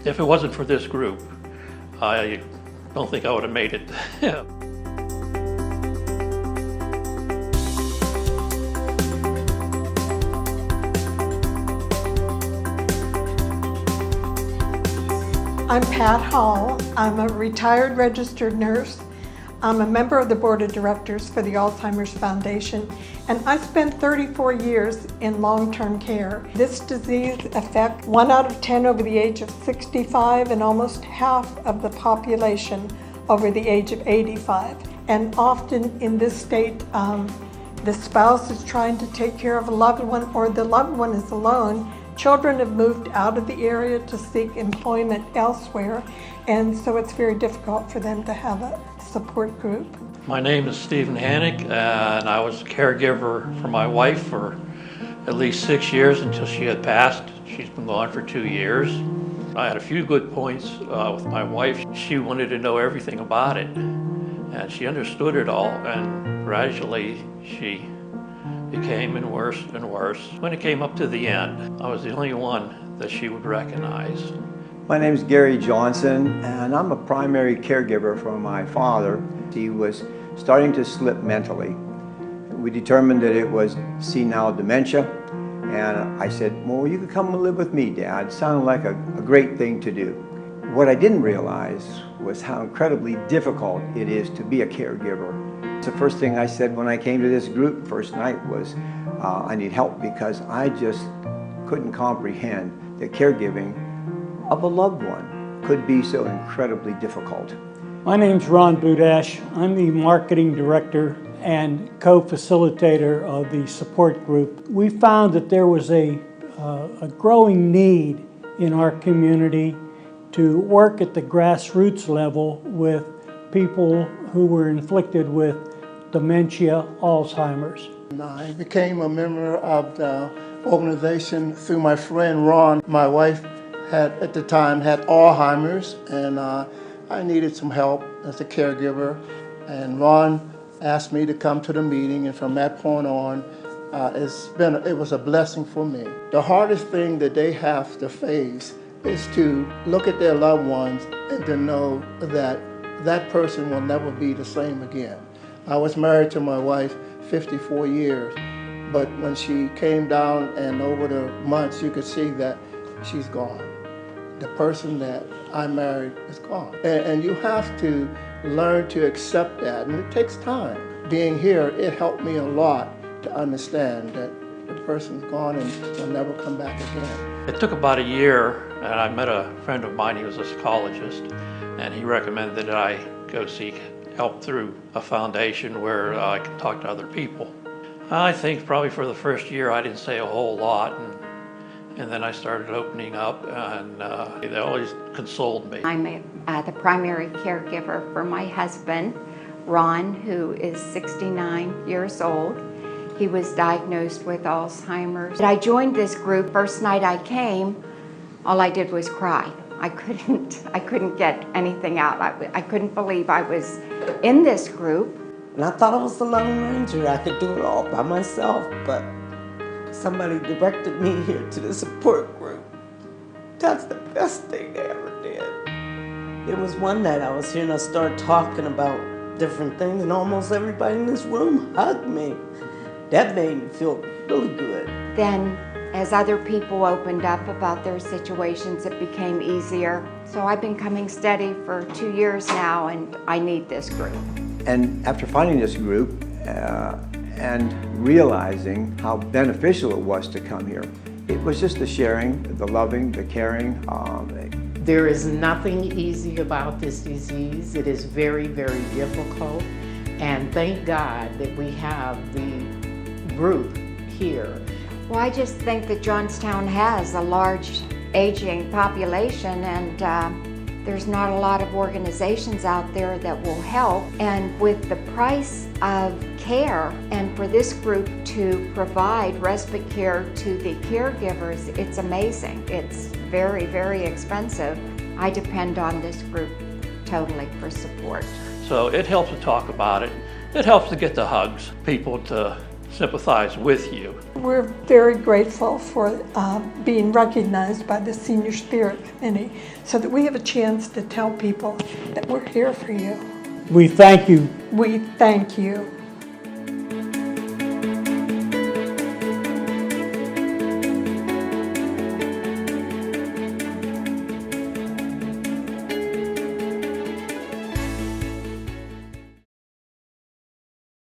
If it wasn't for this group, I don't think I would have made it. I'm Pat Hall. I'm a retired registered nurse. I'm a member of the board of directors for the Alzheimer's Foundation, and I spent 34 years in long-term care. This disease affects 1 out of 10 over the age of 65 and almost half of the population over the age of 85. And often in this state, the spouse is trying to take care of a loved one or the loved one is alone. Children have moved out of the area to seek employment elsewhere, and so it's very difficult for them to have a support group. My name is Stephen Hanik, and I was a caregiver for my wife for at least 6 years until she had passed. She's been gone for 2 years. I had a few good points with my wife. She wanted to know everything about it, and she understood it all, and gradually she became worse and worse. When it came up to the end, I was the only one that she would recognize. My name is Gary Johnson, and I'm a primary caregiver for my father. He was starting to slip mentally. We determined that it was senile dementia, and I said, well, you could come and live with me, Dad. It sounded like a great thing to do. What I didn't realize was how incredibly difficult it is to be a caregiver. The first thing I said when I came to this group first night was, I need help, because I just couldn't comprehend that caregiving of a loved one could be so incredibly difficult. My name's Ron Budash. I'm the marketing director and co-facilitator of the support group. We found that there was a growing need in our community to work at the grassroots level with people who were inflicted with dementia, Alzheimer's. I became a member of the organization through my friend Ron. My wife at the time had Alzheimer's, and I needed some help as a caregiver, and Ron asked me to come to the meeting, and from that point on, it was a blessing for me. The hardest thing that they have to face is to look at their loved ones and to know that that person will never be the same again. I was married to my wife 54 years, but when she came down and over the months, you could see that she's gone. The person that I married is gone. And you have to learn to accept that, and it takes time. Being here, it helped me a lot to understand that the person's gone and will never come back again. It took about a year, and I met a friend of mine. He was a psychologist, and he recommended that I go seek help through a foundation where I could talk to other people. I think probably for the first year I didn't say a whole lot, and then I started opening up, and they always consoled me. I'm the primary caregiver for my husband, Ron, who is 69 years old. He was diagnosed with Alzheimer's. I joined this group. First night I came, all I did was cry. I couldn't get anything out. I couldn't believe I was in this group. And I thought I was the Lone Ranger. I could do it all by myself, but somebody directed me here to the support group. That's the best thing they ever did. It was one night I was here and I started talking about different things, and almost everybody in this room hugged me. That made me feel really good. Then, as other people opened up about their situations, it became easier. So I've been coming steady for 2 years now, and I need this group. And after finding this group and realizing how beneficial it was to come here, it was just the sharing, the loving, the caring. There is nothing easy about this disease. It is very, very difficult. And thank God that we have the group here. Well, I just think that Johnstown has a large aging population, and there's not a lot of organizations out there that will help. And with the price of care, and for this group to provide respite care to the caregivers, it's amazing. It's very, very expensive. I depend on this group totally for support. So it helps to talk about it. It helps to get the hugs, people to sympathize with you. We're very grateful for being recognized by the Senior Spirit Committee so that we have a chance to tell people that we're here for you. We thank you. We thank you.